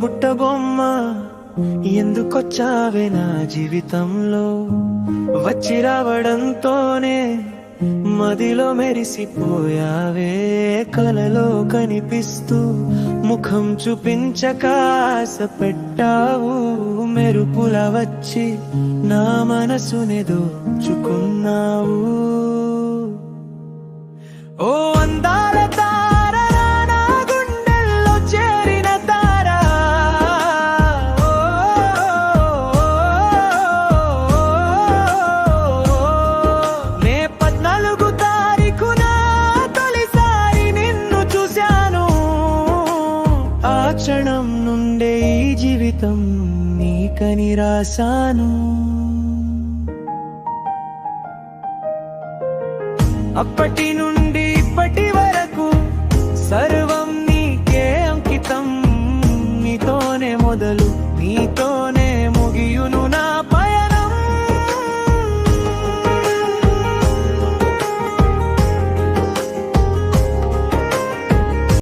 బుట్ట బొమ్మ ఎందుకొచ్చావే నా జీవితంలో, వచ్చి రావడంతోనే మదిలో మెరిసిపోయావే. కలలో కనిపిస్తూ ముఖం చూపించక ఆశ పెట్టావు, మెరుపుల వచ్చి నా మనసుని దోచుకున్నావు. ఓ అందాల తార నా గుండెల్లో చేరిన తార, మే 14 తారీఖున తొలిసారి నిన్ను చూశాను. ఆ క్షణం నుండే ఈ జీవితం నీకని రాశాను. అప్పటి నుండి ఇప్పటి వరకు సర్వం నీకే అంకితం, నీతోనే మొదలు నీతో